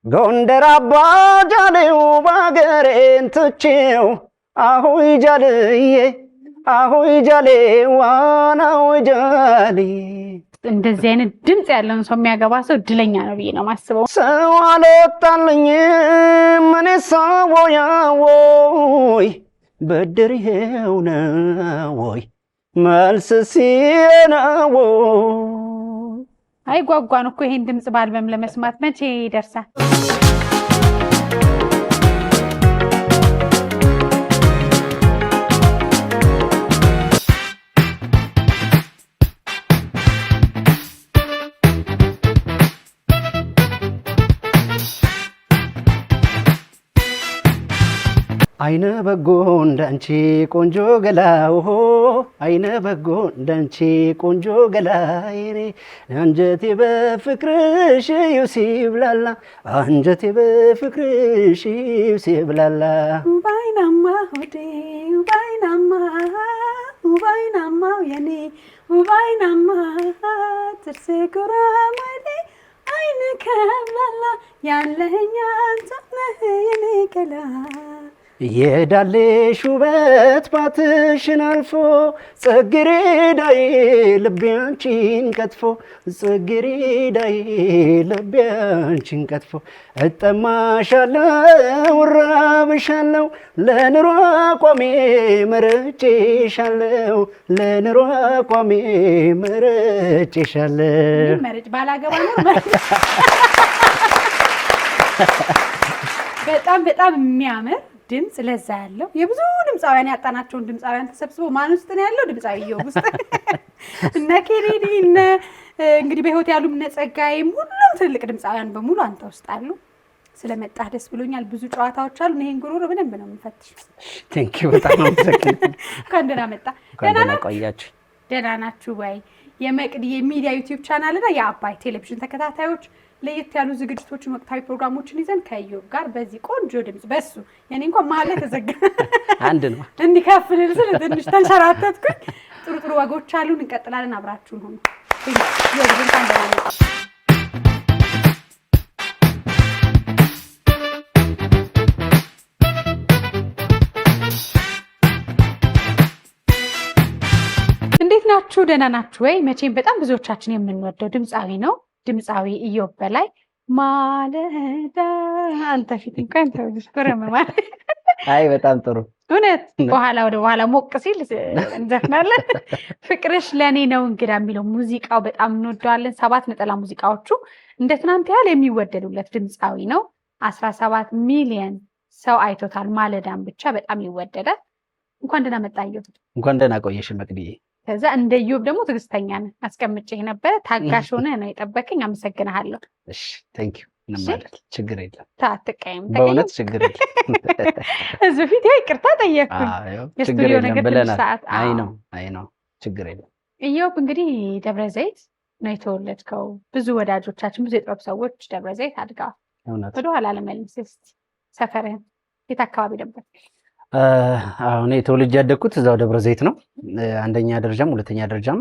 ጎንደር አባ ጃሌው ባገሬን ትቼው አሁይ ጃልዬ አሁይ ጃሌው አናውይ ጃሌ። እንደዚህ አይነት ድምጽ ያለውን ሰው የሚያገባ ሰው እድለኛ ነው ብዬ ነው ማስበው። ሰው አልወጣልኝም እኔ ሰዎያዎይ በድር ይሄው ነው ወይ መልስ ሲነው። አይ ጓጓን እኮ ይሄን ድምጽ በአልበም ለመስማት መቼ ይደርሳል? አይነ በጎ እንዳንቺ ቆንጆ ገላው አይነ በጎ እንዳንቺ ቆንጆ ገላይኔ አንጀቴ በፍቅርሽ ሲብላላ አንጀቴ በፍቅርሽ ሲብላላ ባይናማ ሆዴ ባይናማ የኔ ባይናማ ጥርሴ ጉራማይሌ አይነ ከብላላ ያለኛ አንተ ነህ የኔ ገላ የዳሌሽ ውበት ባትሽን አልፎ ጽጌረዳዬ ልቤ አንቺን ቀጥፎ ጽጌረዳዬ ልቤ አንቺን ቀጥፎ እጠማሻለሁ እራብሻለሁ ለኑሮ አቋሜ መርጬሻለሁ ለኑሮ አቋሜ መርጬሻለሁ። መርጭ ባላገባ ነው። በጣም የሚያምር ድምጽ ለዛ ያለው የብዙ ድምጻውያን ያጣናቸውን ድምጻውያን ተሰብስበው ማን ውስጥ ነው ያለው? ድምጻዊ ኢዮብ ውስጥ እነ ኬኔዲ እነ እንግዲህ በህይወት ያሉ እነ ጸጋዬም ሁሉም ትልልቅ ድምጻውያን በሙሉ አንተ ውስጥ አሉ። ስለመጣህ ደስ ብሎኛል። ብዙ ጨዋታዎች አሉ። ይሄን ጉሮሮ በደንብ ነው የምንፈትሽ። ቴንክ ዩ በጣም ነው ተሰክኝ። እንኳን ደህና መጣ። ደህና ቆያችሁ? ደህና ናችሁ ወይ? የመቅዲ የሚዲያ ዩቲዩብ ቻናል እና የአባይ ቴሌቪዥን ተከታታዮች ለየት ያሉ ዝግጅቶችን ወቅታዊ ፕሮግራሞችን ይዘን ከኢዮብ ጋር በዚህ ቆንጆ ድምጽ በሱ የኔ እንኳን መሀል ላይ ተዘጋ አንድ ነው እንዲከፍልል ስለ ትንሽ ተንሸራተትኩኝ። ጥሩ ወጎች አሉን። እንቀጥላለን። አብራችሁን ሁኑ። እንዴት ናችሁ? ደህና ናችሁ ወይ? መቼም በጣም ብዙዎቻችን የምንወደው ድምጻዊ ነው። ድምጻዊ ኢዮብ በላይ ማለዳ አንተ ፊት እንኳን ተውልሽ ኮረመማል። አይ በጣም ጥሩ እውነት። ወደ በኋላ ሞቅ ሲል እንዘፍናለን። ፍቅርሽ ለኔ ነው እንግዳ የሚለው ሙዚቃው በጣም እንወደዋለን። 7 ነጠላ ሙዚቃዎቹ እንደ ትናንት ያህል የሚወደዱለት ድምጻዊ ነው። 17 ሚሊዮን ሰው አይቶታል። ማለዳም ብቻ በጣም ይወደዳል። እንኳን ደህና መጣ ኢዮብ። እንኳን ደህና ቆየሽ መቅዲዬ። ከዛ እንደ ኢዮብ ደግሞ ትዕግስተኛ ነህ። አስቀምጬህ ነበረ። ታጋሽ ሆነህ ነው የጠበቀኝ። አመሰግናለሁ። እሺ ቴንክ ዩ። ማለት ችግር የለም። ታትቀይም በእውነት ችግር የለም። እዚህ ፊት ይቅርታ ጠየቅኩኝ። የስቱዲዮ ነገር ትንሽ ሰዓት አይ ነው ችግር የለም። ኢዮብ እንግዲህ ደብረ ዘይት ነው የተወለድከው። ብዙ ወዳጆቻችን ብዙ የጥበብ ሰዎች ደብረ ዘይት አድገዋል። ወደኋላ ለመልስ እስኪ ሰፈርህን የት አካባቢ ነበር? አሁን ተወልጄ ያደግኩት እዛው ደብረ ዘይት ነው። አንደኛ ደረጃም ሁለተኛ ደረጃም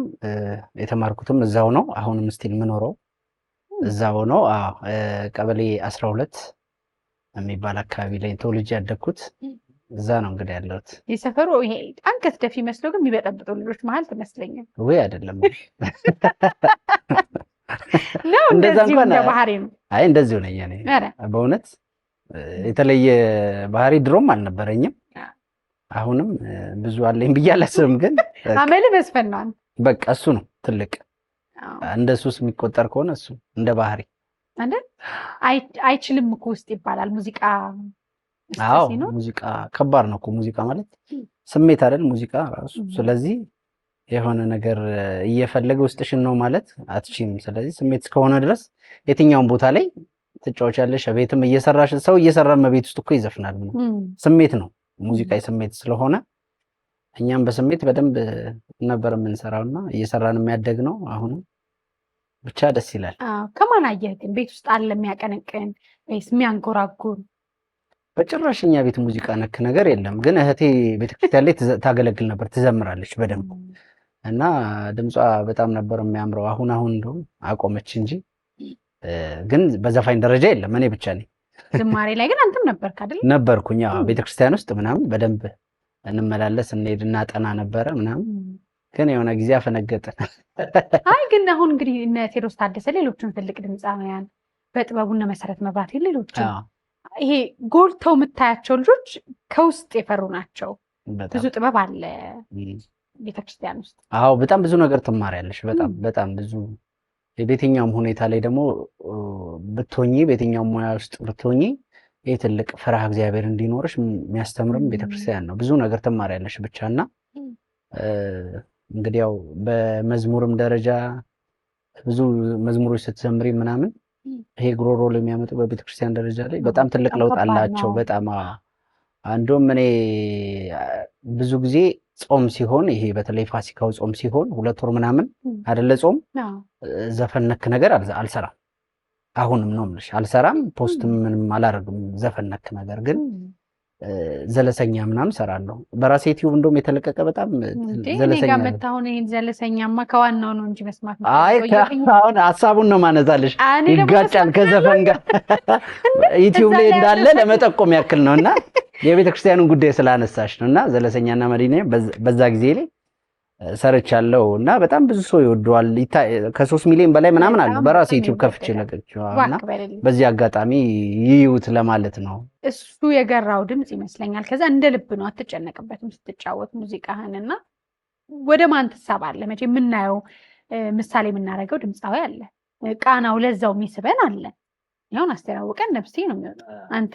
የተማርኩትም እዛው ነው። አሁንም ስቲል የምኖረው እዛው ነው። ቀበሌ 12 የሚባል አካባቢ ላይ ተወልጄ ያደግኩት እዛ ነው እንግዲህ ያለሁት። የሰፈሩ ይሄ አንገት ደፊ መስሎ ግን የሚበጠብጡ ልጆች መሀል ትመስለኛል። ወይ አይደለም ነው እንደዚህ እንደ ባህሪ ነው። አይ እንደዚሁ ነኝ እኔ በእውነት የተለየ ባህሪ ድሮም አልነበረኝም። አሁንም ብዙ አለኝ ብዬ አላስብም። ግን አመል መስፈን ነው በቃ እሱ ነው ትልቅ እንደሱስ የሚቆጠር ከሆነ እሱ እንደ ባህሪ አንደ አይችልም እኮ ውስጥ ይባላል ሙዚቃ። አዎ ሙዚቃ ከባድ ነው እኮ ሙዚቃ ማለት ስሜት አይደል ሙዚቃ ራሱ። ስለዚህ የሆነ ነገር እየፈለገ ውስጥሽን ነው ማለት አትችይም። ስለዚህ ስሜት እስከሆነ ድረስ የትኛውን ቦታ ላይ ትጫወቻለሽ። ቤትም እየሰራሽ ሰው እየሰራም ቤት ውስጥ እኮ ይዘፍናል። ስሜት ነው ሙዚቃ የስሜት ስለሆነ እኛም በስሜት በደንብ ነበር የምንሰራውና እየሰራን የሚያደግ ነው። አሁንም ብቻ ደስ ይላል። ከማን አየህ ግን ቤት ውስጥ አለ የሚያቀነቅን ወይስ የሚያንጎራጉር? በጭራሽ እኛ ቤት ሙዚቃ ነክ ነገር የለም። ግን እህቴ ቤተክርስቲያን ላይ ታገለግል ነበር፣ ትዘምራለች በደንብ እና ድምጿ በጣም ነበር የሚያምረው። አሁን እንደውም አቆመች እንጂ ግን በዘፋኝ ደረጃ የለም። እኔ ብቻ ነኝ ዝማሬ ላይ ግን አንተም ነበርክ አይደል? ነበርኩኝ። ቤተክርስቲያን ውስጥ ምናምን በደንብ እንመላለስ እንሄድ እናጠና ነበረ ምናምን። ግን የሆነ ጊዜ አፈነገጠን። አይ ግን አሁን እንግዲህ እነ ቴዎድሮስ ታደሰ ሌሎቹን ትልቅ ድምፃውያን በጥበቡ እነ መሰረት መብራት ሌሎቹን ይሄ ጎልተው የምታያቸው ልጆች ከውስጥ የፈሩ ናቸው። ብዙ ጥበብ አለ ቤተክርስቲያን ውስጥ። አዎ በጣም ብዙ ነገር ትማሪያለሽ። በጣም ብዙ በየትኛውም ሁኔታ ላይ ደግሞ ብትሆኚ በየትኛውም ሙያ ውስጥ ብትሆኚ ይሄ ትልቅ ፍርሃ እግዚአብሔር እንዲኖርሽ የሚያስተምርም ቤተክርስቲያን ነው። ብዙ ነገር ትማሪያለሽ ብቻና እንግዲህ ያው በመዝሙርም ደረጃ ብዙ መዝሙሮች ስትዘምሪ ምናምን ይሄ ግሮሮ ለሚያመጡ በቤተክርስቲያን ደረጃ ላይ በጣም ትልቅ ለውጥ አላቸው። በጣም አንዱም እኔ ብዙ ጊዜ ጾም ሲሆን ይሄ በተለይ ፋሲካው ጾም ሲሆን 2 ወር ምናምን አይደለ ጾም ዘፈን ነክ ነገር አልሰራም። አሁንም ነው የምልሽ አልሰራም። ፖስት ምንም አላደርግም ዘፈን ነክ ነገር ግን ዘለሰኛ ምናምን ሰራለሁ በራሴ ዩቲዩብ እንደውም የተለቀቀ በጣም ዘለሰኛ ነው። መታውን ይሄን ዘለሰኛማ ከዋናው ነው እንጂ መስማት ነው። አይ አሁን ሐሳቡን ነው ማነዛለሽ ይጋጫል ከዘፈን ጋር ዩቲዩብ ላይ እንዳለ ለመጠቆም ያክል ነውና የቤተክርስቲያኑን ጉዳይ ስላነሳሽ ነውና ዘለሰኛና መዲና በዛ ጊዜ ላይ ሰርቻለሁ እና በጣም ብዙ ሰው ይወደዋል። ከ3 ሚሊዮን በላይ ምናምን አለ በራሴ ዩቲዩብ ከፍቼ ለቀቅኩና በዚህ አጋጣሚ ይዩት ለማለት ነው። እሱ የገራው ድምጽ ይመስለኛል። ከዛ እንደ ልብ ነው አትጨነቅበትም ስትጫወት ሙዚቃህንና ወደ ማን ትሳባለህ? መቼ የምናየው ምሳሌ የምናደርገው ድምጻዊ አለ ቃናው ለዛው የሚስበን አለ። ያውን አስተያውቀን ነፍሴ ነው የሚወጣው። አንተ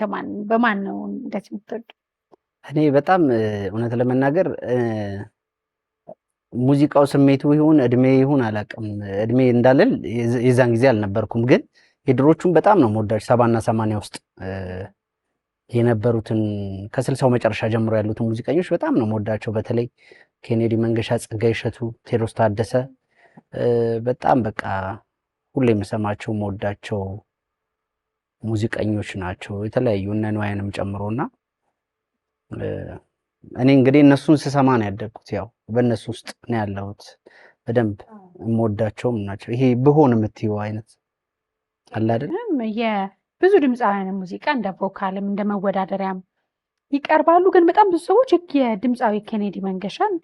በማን ነው እንደዚህ የምትወድ? እኔ በጣም እውነት ለመናገር ሙዚቃው ስሜቱ ይሁን እድሜ ይሁን አላውቅም። እድሜ እንዳለል የዛን ጊዜ አልነበርኩም፣ ግን የድሮቹን በጣም ነው የምወዳቸው። 70 እና 80 ውስጥ የነበሩትን ከ60ው መጨረሻ ጀምሮ ያሉትን ሙዚቀኞች በጣም ነው የምወዳቸው። በተለይ ኬኔዲ መንገሻ፣ ጸጋዬ እሸቱ፣ ቴዎድሮስ ታደሰ በጣም በቃ ሁሌ የምሰማቸው የምወዳቸው ሙዚቀኞች ናቸው። የተለያዩ እነ ንዋያንም ጨምሮና እኔ እንግዲህ እነሱን ስሰማ ነው ያደግኩት። ያው በእነሱ ውስጥ ነው ያለሁት። በደንብ የምወዳቸውም ናቸው። ይሄ ብሆን የምትይው አይነት አለ አይደል? የብዙ ድምፃውያን ሙዚቃ እንደ ቮካልም እንደ መወዳደሪያም ይቀርባሉ። ግን በጣም ብዙ ሰዎች የድምፃዊ ኬኔዲ መንገሻን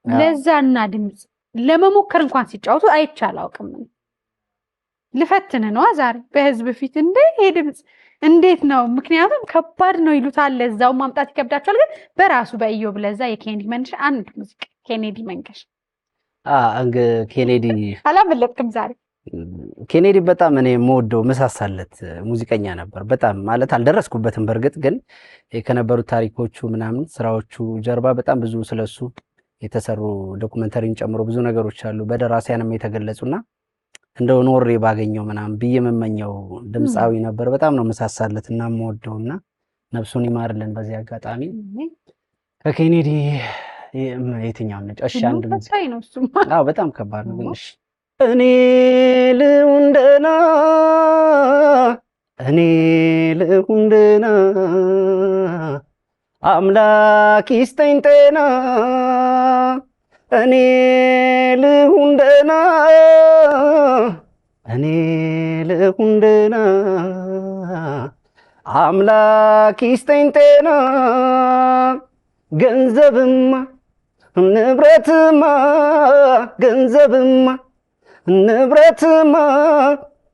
ለዛና ድምፅ ለመሞከር እንኳን ሲጫወቱ አይቻል አውቅም። ልፈትን ነው ዛሬ በህዝብ ፊት እንደ ይሄ ድምፅ እንዴት ነው? ምክንያቱም ከባድ ነው ይሉታል። ለዛው ማምጣት ይከብዳቸዋል። ግን በራሱ በኢዮብ ለዛ የኬኔዲ መንገሻ አንድ ሙዚቃ ኬኔዲ መንገሻ ኬኔዲ አላመለጥክም ዛሬ። ኬኔዲ በጣም እኔ የምወደው መሳሳለት ሙዚቀኛ ነበር። በጣም ማለት አልደረስኩበትም በእርግጥ ግን ከነበሩት ታሪኮቹ ምናምን ስራዎቹ ጀርባ በጣም ብዙ ስለሱ የተሰሩ ዶክመንተሪን ጨምሮ ብዙ ነገሮች አሉ በደራሲያንም የተገለጹና እንደው ኖሬ ባገኘው ምናምን ብዬ የምመኘው ድምፃዊ ነበር። በጣም ነው መሳሳለትና የምወደውና ነፍሱን ይማርልን በዚህ አጋጣሚ። ከኬኔዲ የትኛው ነጭ? እሺ አንድ ሙዚቃ ነው እሱማ። አዎ በጣም ከባድ ነው ግን እሺ እኔ ልሁንደና አምላክ ይስጠኝ ጤና እኔ ልሁንደና አምላክ ይስጠኝ ጤና ገንዘብማ ንብረትማ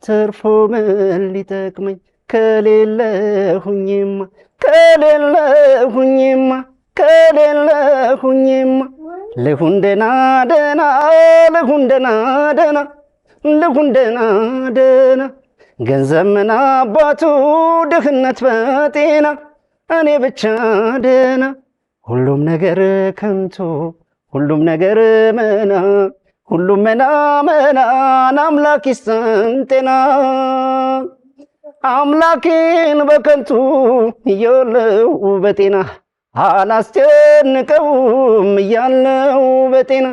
ተርፎ ምን ሊጠቅመኝ ከሌለሁኝማ ልሁን ደና ገንዘብ ምን አባቱ ድህነት በጤና እኔ ብቻ ደና ሁሉም ነገር ከንቱ ሁሉም ነገር መና ሁሉም መናን አምላክ ይስጠን ጤና አምላኬን በከንቱ እያለው በጤና አላስጨንቀውም እያለው በጤና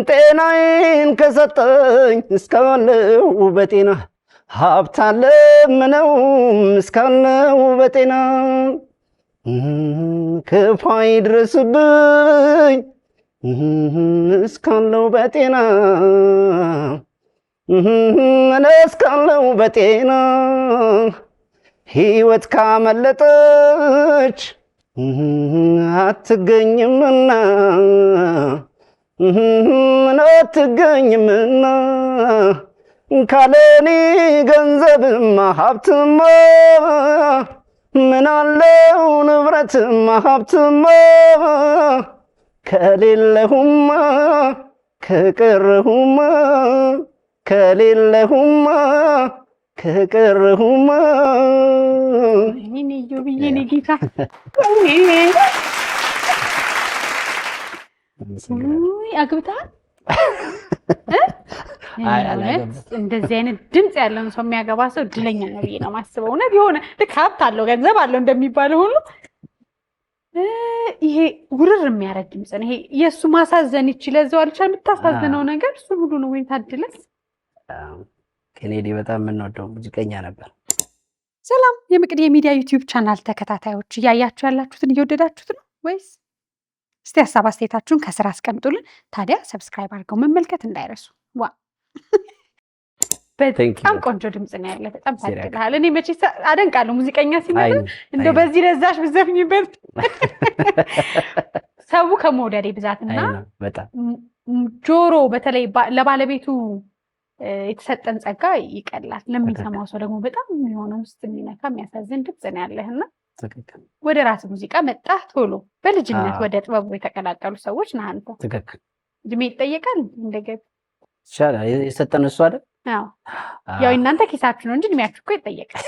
ጤናዬን ከሰጠኝ እስካለው በጤና ሀብታለም ነው እስካለው በጤና ክፉ አይድረስብኝ እስካለው በጤና እስካለው በጤና ሕይወት ካመለጠች አትገኝምና አትገኝምና ካለኔ ገንዘብማ ሀብትማ ምን አለው ንብረትማ ሀብትማ ከሌለሁማ ከቀረሁማ ከሌለሁማ ከቀረሁማ ይሄኔ ዮብዬ ጌታ አግብተሃል? እንደዚህ አይነት ድምፅ ያለውን ሰው የሚያገባ ሰው እድለኛ ነው ብዬ ነው የማስበው። እውነት የሆነ ልክ ሀብት አለው ገንዘብ አለው እንደሚባለው ሁሉ ይሄ ውርር የሚያደርግ ድምፅ ነው። ይሄ የእሱ ማሳዘን ይችላል ዘዋልቻ የምታሳዝነው ነገር እሱ ሁሉ ነው ወይ ታድለስ። ኬኔዲ በጣም የምንወደው ሙዚቀኛ ነበር። ሰላም የመቅዲ የሚዲያ ዩቲዩብ ቻናል ተከታታዮች፣ እያያችሁ ያላችሁትን እየወደዳችሁት ነው ወይስ? እስቲ ሀሳብ አስተያየታችሁን ከስራ አስቀምጡልን። ታዲያ ሰብስክራይብ አድርገው መመልከት እንዳይረሱ። ዋ በጣም ቆንጆ ድምፅ ነው ያለ። በጣም ታድለሃል። እኔ መቼ አደንቃለሁ ሙዚቀኛ ሲመጣ እንደው በዚህ ለዛሽ ብዘፍኝበት ሰው ከመውደዴ ብዛትና ጆሮ በተለይ ለባለቤቱ የተሰጠን ጸጋ ይቀላል። ለሚሰማው ሰው ደግሞ በጣም የሚሆነው ውስጥ የሚነካ የሚያሳዝን ድምፅ ነው ያለህና ወደ ራስ ሙዚቃ መጣ ቶሎ በልጅነት ወደ ጥበቡ የተቀላቀሉ ሰዎች ነህ አንተ። ትክክል። እድሜ ይጠየቃል እንደገብ ይቻላል የሰጠን እሱ አይደል? አዎ ያው እናንተ ኪሳችሁ ነው እንጂ እድሜያችሁ እኮ ይጠየቃል።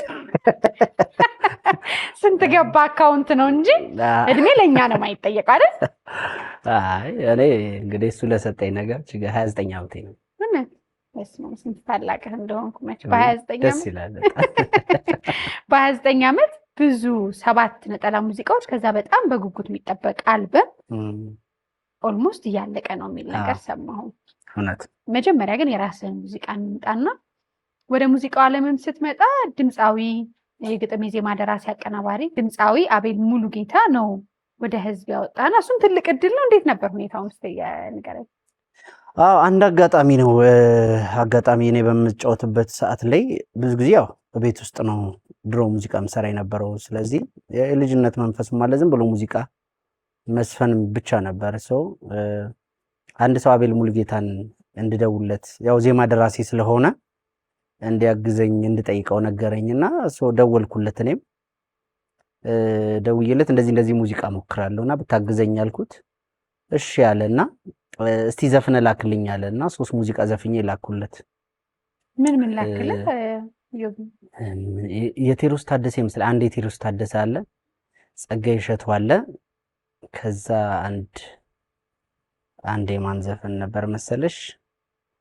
ስንት ገባ አካውንት ነው እንጂ እድሜ ለኛ ነው የማይጠየቅ አይደል? አይ እኔ እንግዲህ እሱ ለሰጠኝ ነገር 29 ዓመቴ ነው። ስንት ታላቅህ እንደሆንኩ መች በ29 ደስ ይላል። በ29 ዓመት ብዙ 7 ነጠላ ሙዚቃዎች ከዛ በጣም በጉጉት የሚጠበቅ አልበም ኦልሞስት እያለቀ ነው የሚል ነገር ሰማሁ። እውነት። መጀመሪያ ግን የራስህን ሙዚቃ እንምጣና ወደ ሙዚቃው ዓለምም ስትመጣ ድምፃዊ የግጥም የዜማ ደራሲ አቀናባሪ ድምፃዊ አቤል ሙሉጌታ ነው ወደ ህዝብ ያወጣና እሱም ትልቅ እድል ነው። እንዴት ነበር ሁኔታውን እስኪ ንገረኝ። አንድ አጋጣሚ ነው። አጋጣሚ እኔ በምጫወትበት ሰዓት ላይ ብዙ ጊዜ ያው በቤት ውስጥ ነው ድሮ ሙዚቃ ምሰራ የነበረው። ስለዚህ የልጅነት መንፈስም አለ። ዝም ብሎ ሙዚቃ መስፈን ብቻ ነበር። ሰው አንድ ሰው አቤል ሙሉጌታን እንድደውለት ያው ዜማ ደራሲ ስለሆነ እንዲያግዘኝ እንድጠይቀው ነገረኝና ሰው ደወልኩለት። እኔም ደውዬለት እንደዚህ ሙዚቃ ሞክራለሁና ብታግዘኝ አልኩት። እሺ ያለና እስቲ ዘፍነ ላክልኝ አለና 3 ሙዚቃ ዘፍኜ ላኩለት። ምን ላክልህ? የቴዎድሮስ ታደሰ ይመስል አንድ የቴዎድሮስ ታደሰ አለ፣ ጸጋዬ እሸቱ አለ። ከዛ አንድ የማን ዘፈን ነበር መሰለሽ?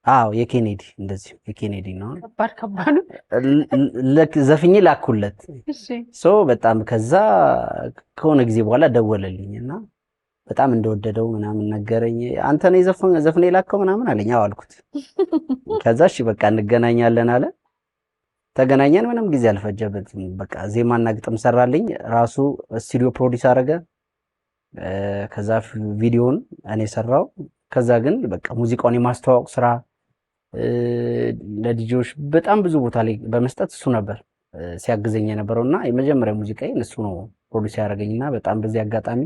አዎ የኬኔዲ እንደዚህ የኬኔዲ ነው። ከባድ ዘፍኜ ላኩለት። ሶ በጣም ከዛ ከሆነ ጊዜ በኋላ ደወለልኝና በጣም እንደወደደው ምናምን ነገረኝ። አንተ ነው ዘፍኔ ላከው ምናምን አለኝ። አዎ አልኩት። ከዛ እሺ በቃ እንገናኛለን አለ። ተገናኘን። ምንም ጊዜ አልፈጀበትም። በቃ ዜማና ግጥም ሰራልኝ። ራሱ ስቱዲዮ ፕሮዲዩስ አደረገ። ከዛ ቪዲዮውን እኔ ሰራው። ከዛ ግን በቃ ሙዚቃውን የማስተዋወቅ ስራ ለዲጆች በጣም ብዙ ቦታ ላይ በመስጠት እሱ ነበር ሲያግዘኝ የነበረውና የመጀመሪያ ሙዚቃዬን እሱ ነው ፕሮዲዩስ ያደረገኝና በጣም በዚህ አጋጣሚ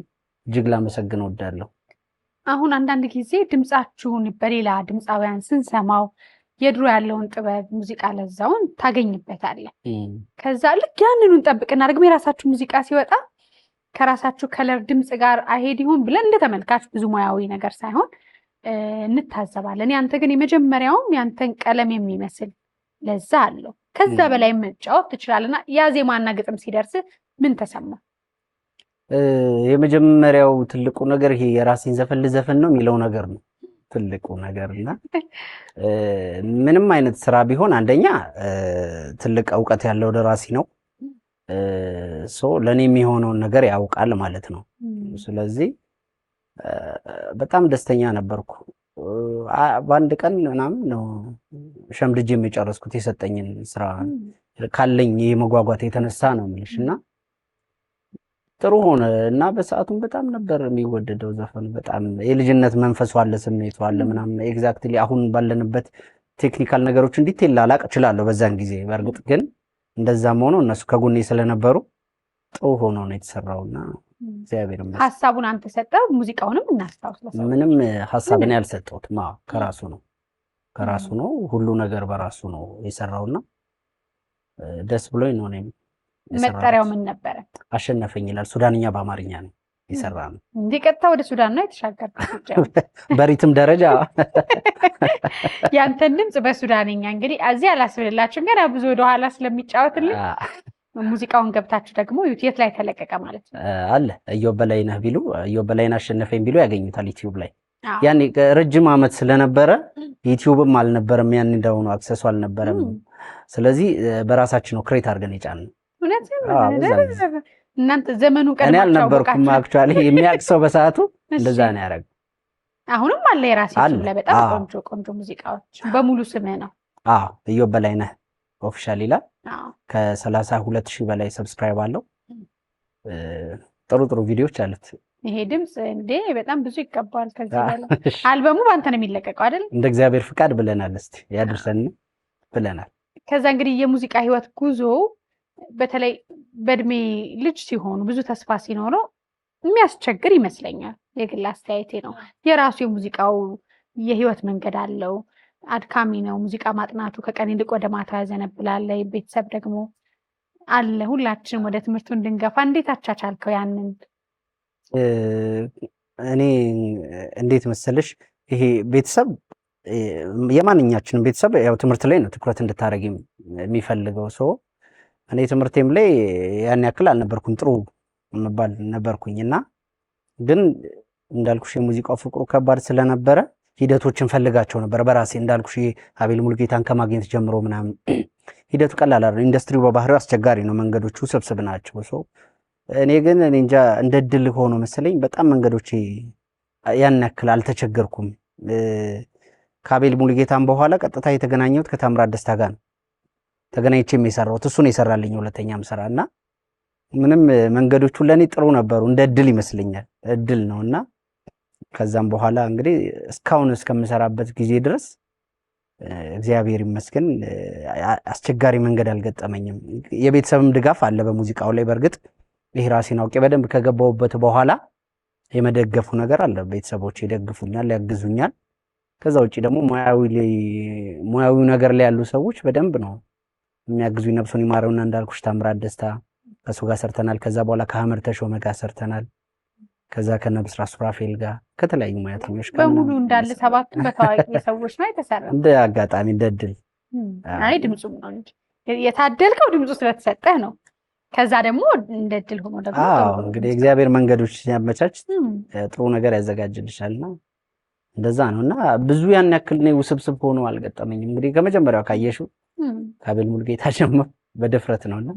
እጅግ ላመሰግን እወዳለሁ። አሁን አንዳንድ ጊዜ ድምጻችሁን በሌላ ድምፃውያን ስንሰማው የድሮ ያለውን ጥበብ ሙዚቃ ለዛውን ታገኝበታለህ። ከዛ ልክ ያንኑን ጠብቅና ደግሞ የራሳችሁ ሙዚቃ ሲወጣ ከራሳችሁ ከለር ድምጽ ጋር አይሄድ ይሁን ብለን እንደተመልካች ብዙ ሙያዊ ነገር ሳይሆን እንታዘባለን። ያንተ ግን የመጀመሪያውም ያንተን ቀለም የሚመስል ለዛ አለው። ከዛ በላይ መጫወት ትችላለና ያ ዜማና ግጥም ሲደርስ ምን ተሰማ? የመጀመሪያው ትልቁ ነገር ይሄ የራሴን ዘፈን ነው የሚለው ነገር ነው ትልቁ ነገርና ምንም አይነት ስራ ቢሆን አንደኛ ትልቅ ዕውቀት ያለው ደራሲ ነው። ለኔ የሚሆነውን ነገር ያውቃል ማለት ነው። ስለዚህ በጣም ደስተኛ ነበርኩ። በአንድ ቀን ምናምን ነው ሸምድጄ የጨረስኩት የሰጠኝን ስራ ካለኝ የመጓጓት የተነሳ ነው የምልሽና ጥሩ ሆነ እና በሰዓቱም በጣም ነበር የሚወደደው ዘፈኑ። በጣም የልጅነት መንፈሱ አለ፣ ስሜቱ አለ ምናምን። ኤግዛክትሊ አሁን ባለንበት ቴክኒካል ነገሮችን ዲቴል ላላቅ እችላለሁ በዛን ጊዜ። በእርግጥ ግን እንደዛም ሆኖ እነሱ ከጎኔ ስለነበሩ ጥሩ ሆኖ ነው የተሰራውና እግዚአብሔር ይመስገን። ሐሳቡን አንተ ሰጠው፣ ሙዚቃውንም እናስታውስ። ምንም ሐሳብን ያልሰጠሁት ከራሱ ነው ሁሉ ነገር በራሱ ነው የሰራውና ደስ ብሎኝ ነው። እኔም መጠሪያው ምን ነበረ? አሸነፈኝ ይላል። ሱዳንኛ በአማርኛ ነው የሰራ ነው። እንዴ ቀጥታ ወደ ሱዳን ነው የተሻገርከው? በሪትም ደረጃ ያንተን ድምጽ በሱዳንኛ እንግዲህ እዚህ አላስብላችሁም ገና ብዙ ወደ ኋላ ስለሚጫወትልኝ ሙዚቃውን ገብታችሁ ደግሞ የት ላይ ተለቀቀ ማለት ነው? አለ እዮብ በላይነህ ቢሉ እዮብ በላይነህ አሸነፈኝ ቢሉ ያገኙታል ዩቲዩብ ላይ። ያኔ ረጅም ዓመት ስለነበረ ዩቲዩብም አልነበረም፣ ያን እንደሆነ አክሰሱ አልነበረም። ስለዚህ በራሳችን ነው ክሬት አድርገን የጫነው። እናንተ ዘመኑ ቀን እኔ አልነበርኩም አክቹአሊ የሚያውቅ ሰው በሰዓቱ እንደዛ ነው ያደረገው። አሁንም አለ የራሴ ዩቲዩብ ላይ በጣም ቆንጆ ሙዚቃዎች። በሙሉ ስምህ ነው? እዮብ በላይነህ ኦፊሻል ይላል። ከ32,000 በላይ ሰብስክራይብ አለው። ጥሩ ቪዲዮዎች አሉት። ይሄ ድምጽ እንዴ በጣም ብዙ ይገባል። ከዚህ በኋላ አልበሙ ባንተ ነው የሚለቀቀው አይደል? እንደ እግዚአብሔር ፍቃድ ብለናል። እስቲ ያድርሰን ብለናል። ከዛ እንግዲህ የሙዚቃ ህይወት ጉዞ በተለይ በእድሜ ልጅ ሲሆኑ ብዙ ተስፋ ሲኖረው የሚያስቸግር ይመስለኛል። የግል አስተያየቴ ነው። የራሱ የሙዚቃው የህይወት መንገድ አለው። አድካሚ ነው። ሙዚቃ ማጥናቱ ከቀን ይልቅ ወደ ማታ ያዘነብላል። ቤተሰብ ደግሞ አለ። ሁላችንም ወደ ትምህርቱ እንድንገፋ እንዴት አቻቻልከው ያንን? እኔ እንዴት መሰለሽ ይሄ ቤተሰብ የማንኛችንም ቤተሰብ ያው ትምህርት ላይ ነው ትኩረት እንድታረጊ የሚፈልገው ሰው። እኔ ትምህርቴም ላይ ያን ያክል አልነበርኩም፣ ጥሩ መባል ነበርኩኝና ግን እንዳልኩሽ የሙዚቃው ፍቅሩ ከባድ ስለነበረ ሂደቶችን ፈልጋቸው ነበር በራሴ። እንዳልኩሽ አቤል ሙሉጌታን ከማግኘት ጀምሮ ምናምን ሂደቱ ቀላል አይደለም። ኢንዱስትሪው በባህሪው አስቸጋሪ ነው፣ መንገዶቹ ስብስብ ናቸው። ሰው እኔ ግን እኔ እንጃ እንደ ድል ሆኖ መሰለኝ በጣም መንገዶቼ ያን ያክል አልተቸገርኩም። ከአቤል ሙሉጌታን በኋላ ቀጥታ የተገናኘሁት ከታምራት ደስታ ጋር ነው። ተገናኝቼም የሰራሁት እሱን የሰራልኝ ሁለተኛም ስራና ምንም መንገዶቹ ለኔ ጥሩ ነበሩ። እንደ ድል ይመስለኛል እድል ነውና ከዛም በኋላ እንግዲህ እስካሁን እስከምሰራበት ጊዜ ድረስ እግዚአብሔር ይመስገን አስቸጋሪ መንገድ አልገጠመኝም። የቤተሰብም ድጋፍ አለ በሙዚቃው ላይ። በእርግጥ ይሄ ራሴን አውቄ በደንብ ከገባሁበት በኋላ የመደገፉ ነገር አለ። ቤተሰቦች ይደግፉኛል፣ ያግዙኛል። ከዛ ውጪ ደግሞ ሙያዊ ነገር ላይ ያሉ ሰዎች በደንብ ነው የሚያግዙኝ። ነፍሱን ይማረውና እንዳልኩሽ ታምራት ደስታ ከሱ ጋር ሰርተናል። ከዛ በኋላ ከሐመር ተሾመ ጋር ሰርተናል። ከዛ ከነብስራ ሱራፌል ጋር ከተለያዩ ሙያተኞች ጋር በሙሉ እንዳለ ሰባቱን በታዋቂ ሰዎች ነው የተሰራ። እንደ አጋጣሚ እንደ ድል አይ ድምጹ ነው እንጂ የታደልከው ድምጹ ስለተሰጠህ ነው። ከዛ ደግሞ እንደ ድል ሆኖ ደግሞ እንግዲህ እግዚአብሔር መንገዶች ሲያመቻች ጥሩ ነገር ያዘጋጅልሻልና እንደዛ ነውና ብዙ ያን ያክል ነው ውስብስብ ሆኖ አልገጠመኝም። እንግዲህ ከመጀመሪያው ካየሽው ከአቤል ሙሉጌታ ጀምሮ በድፍረት ነውና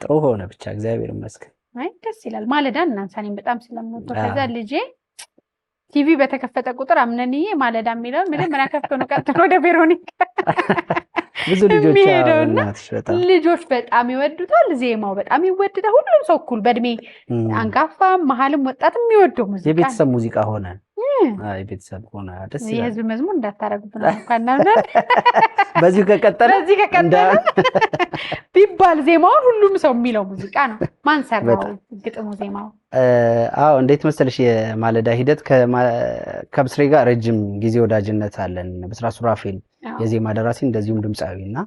ጥሩ ሆነ ብቻ እግዚአብሔር ይመስገን። አይ ደስ ይላል። ማለዳን እናንሳኔም በጣም ስለምወደው ከዛ ልጄ ቲቪ በተከፈተ ቁጥር አምነንዬ ማለዳ የሚለውን መጀመሪያ ከፍቶ ነው ቀጥሎ ወደ ቬሮኒካ ብዙ ልጆች በጣም ይወዱታል። ዜማው በጣም ይወደዳል። ሁሉም ሰው እኩል በእድሜ አንጋፋም መሀልም ወጣትም የሚወደው ሙዚቃ የቤተሰብ ሙዚቃ ሆነ። የቤተሰብ ሆነ ደስ ይላል። የህዝብ መዝሙር እንዳታረጉብን እንኳን እናምናለን። በዚህ ከቀጠለ ቢባል ዜማውን ሁሉም ሰው የሚለው ሙዚቃ ነው። ማን ሰራው ግጥሙ ዜማው? እንዴት መሰለሽ የማለዳ ሂደት ከብስሬ ጋር ረጅም ጊዜ ወዳጅነት አለን። ብስራ ሱራፌል የዜማ ደራሲ እንደዚሁም ድምፃዊና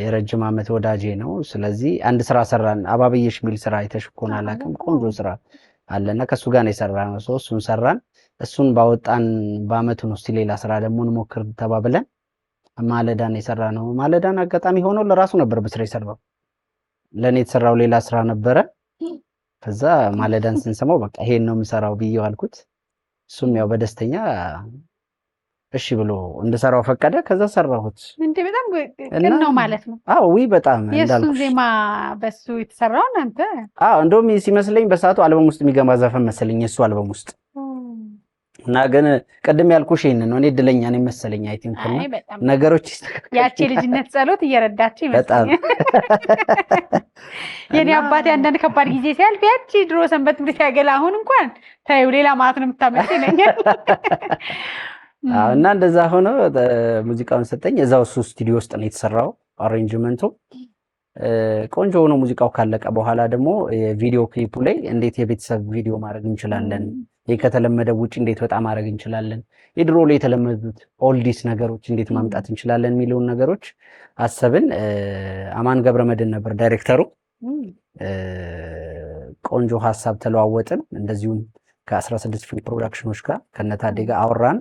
የረጅም ዓመት ወዳጄ ነው። ስለዚህ አንድ ስራ ሰራን። አባብዬሽ ሚል ስራ አይተሽኮና አላውቅም። ቆንጆ ስራ አለና ከሱ ጋር ነው የሰራነው። እሱን ሰራን። እሱን ባወጣን በአመቱ ነው እስቲ ሌላ ስራ ደግሞ እንሞክር ተባብለን ማለዳን የሰራነው። ማለዳን አጋጣሚ ሆኖ ለራሱ ነበር ብስራ የሰራው። ለኔ የተሰራው ሌላ ስራ ነበረ። ከዛ ማለዳን ስንሰማው በቃ ይሄን ነው የምሰራው ብዬው አልኩት። እሱም ያው በደስተኛ እሺ ብሎ እንድሰራው ፈቀደ። ከዛ ሰራሁት። እንዴ በጣም ቅን ነው ማለት ነው። በጣም የሱ ዜማ በሱ የተሰራው አንተ? እንደውም ሲመስለኝ በሰዓቱ አልበም ውስጥ የሚገባ ዘፈን መሰለኝ የሱ አልበም ውስጥ እና ግን ቅድም ያልኩሽ ይሄንን ነው። እኔ እድለኛ ነኝ መሰለኝ። አይ ቲንክ ነገሮች ያቺ ልጅነት ጸሎት እየረዳች ይመስለኝ። የኔ አባቴ አንዳንድ ከባድ ጊዜ ሲያልፍ ያቺ ድሮ ሰንበት ትምህርት ያገላ አሁን እንኳን ታዩ ሌላ ማለት ነው የምታመጪ ይለኛል። እና እንደዛ ሆኖ ሙዚቃውን ሰጠኝ። እዛው እሱ ስቱዲዮ ውስጥ ነው የተሰራው። አሬንጅመንቱ ቆንጆ ሆኖ ሙዚቃው ካለቀ በኋላ ደግሞ የቪዲዮ ክሊፑ ላይ እንዴት የቤተሰብ ቪዲዮ ማድረግ እንችላለን፣ ይሄ ከተለመደ ውጭ እንዴት ወጣ ማድረግ እንችላለን፣ የድሮ ላይ የተለመዱት ኦልዲስ ነገሮች እንዴት ማምጣት እንችላለን የሚለውን ነገሮች አሰብን። አማን ገብረመድህን ነበር ዳይሬክተሩ። ቆንጆ ሀሳብ ተለዋወጥን። እንደዚሁም ከ16 ፊልም ፕሮዳክሽኖች ጋር ከነታዴ ጋር አወራን።